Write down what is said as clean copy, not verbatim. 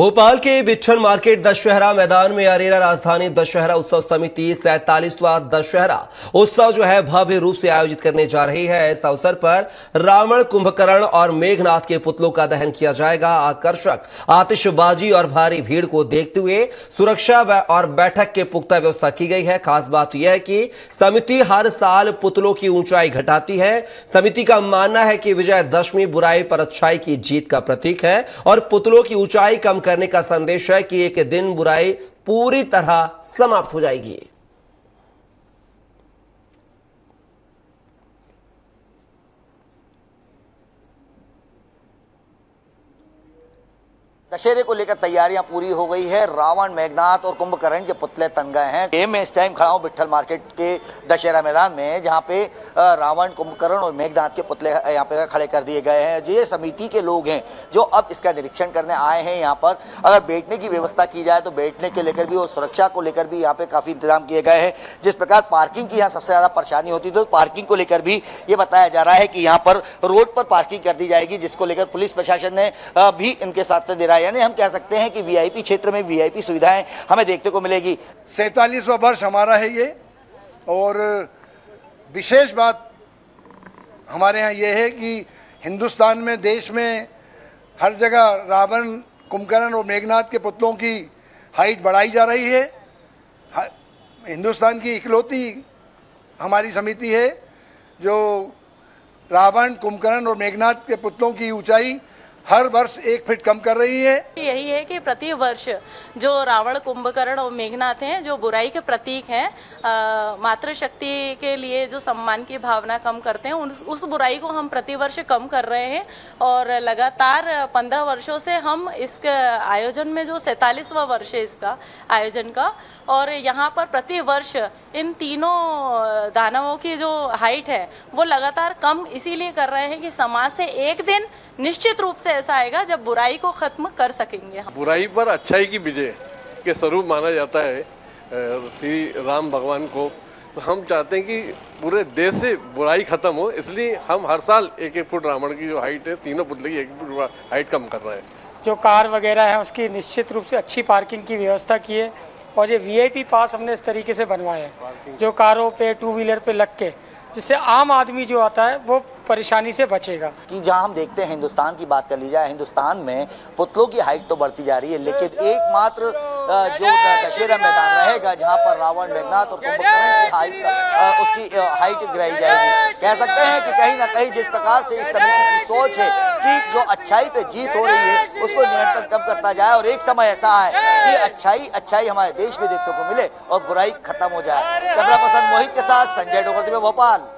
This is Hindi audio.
भोपाल के बिच्छन मार्केट दशहरा मैदान में अरेरा राजधानी दशहरा उत्सव समिति 47वां दशहरा उत्सव जो है भव्य रूप से आयोजित करने जा रही है। इस अवसर पर रावण, कुंभकर्ण और मेघनाथ के पुतलों का दहन किया जाएगा। आकर्षक आतिशबाजी और भारी भीड़ को देखते हुए सुरक्षा और बैठक के पुख्ता व्यवस्था की गई है। खास बात यह है कि समिति हर साल पुतलों की ऊंचाई घटाती है। समिति का मानना है कि विजयदशमी बुराई पर अच्छाई की जीत का प्रतीक है और पुतलों की ऊंचाई कम करने का संदेश है कि एक दिन बुराई पूरी तरह समाप्त हो जाएगी। दशहरे को लेकर तैयारियां पूरी हो गई है। रावण, मेघनाथ और कुंभकर्ण के पुतले तन गए हैं। मैं इस टाइम खड़ा हूं बिट्ठल मार्केट के दशहरा मैदान में, जहां पे रावण, कुंभकर्ण और मेघनाथ के पुतले यहां पे खड़े कर दिए गए हैं। ये समिति के लोग हैं जो अब इसका निरीक्षण करने आए हैं। यहाँ पर अगर बैठने की व्यवस्था की जाए तो बैठने के लेकर भी और सुरक्षा को लेकर भी यहाँ पे काफी इंतजाम किए गए हैं। जिस प्रकार पार्किंग की यहाँ सबसे ज्यादा परेशानी होती तो पार्किंग को लेकर भी ये बताया जा रहा है कि यहाँ पर रोड पर पार्किंग कर दी जाएगी, जिसको लेकर पुलिस प्रशासन ने भी इनके साथ दे रहा है। यानी हम कह सकते हैं कि वीआईपी क्षेत्र में वीआईपी सुविधाएं हमें देखने को मिलेगी। 47वां वर्ष हमारा है ये, और विशेष बात हमारे यहाँ ये है कि हिंदुस्तान में, देश में हर जगह रावण, कुंभकर्ण और मेघनाथ के पुतलों की हाइट बढ़ाई जा रही है। हिंदुस्तान की इकलौती हमारी समिति है जो रावण, कुंभकर्ण और मेघनाथ के पुतलों की ऊंचाई हर वर्ष 1 फीट कम कर रही है। यही है कि प्रति वर्ष जो रावण, कुंभकर्ण और मेघनाथ हैं, जो बुराई के प्रतीक हैं, मातृशक्ति के लिए जो सम्मान की भावना कम करते हैं, उस बुराई को हम प्रति वर्ष कम कर रहे हैं। और लगातार 15 वर्षों से हम इस आयोजन में, जो 47वां वर्ष है इसका आयोजन का, और यहाँ पर प्रति वर्ष इन तीनों दानवों की जो हाइट है वो लगातार कम इसीलिए कर रहे हैं कि समाज से एक दिन निश्चित रूप से ऐसा आएगा जब बुराई को खत्म कर सकेंगे। बुराई पर अच्छाई की विजय के स्वरूप माना जाता है श्री राम भगवान को। तो हम चाहते हैं कि पूरे देश से बुराई खत्म हो, इसलिए हम हर साल 1-1 फुट रावण की जो हाइट है, तीनों पुतले की 1 फुट हाइट कम कर रहे हैं। जो कार वगैरह है उसकी निश्चित रूप से अच्छी पार्किंग की व्यवस्था की है, और ये वीआईपी पास हमने इस तरीके से बनवाए हैं जो कारों पे, 2 व्हीलर पे लग के, जिससे आम आदमी जो आता है वो परेशानी से बचेगा। कि जहां हम देखते हैं हिंदुस्तान की बात कर ली जाए, हिंदुस्तान में पुतलों की हाइट तो बढ़ती जा रही है, लेकिन एकमात्र जो दशहरा मैदान रहेगा जहां पर रावण, मेघनाथ और कुंभकर्ण की हाइट गिराई जाएगी। कह सकते हैं कि कहीं ना कहीं जिस प्रकार से इस समिति की सोच है कि जो अच्छाई पे जीत हो रही है उसको निरंतर कम करता जाए, और एक समय ऐसा है कि अच्छाई हमारे देश में देखने को मिले और बुराई खत्म हो जाए। कैमरा पर्सन मोहित के साथ संजय डोगरती में, भोपाल।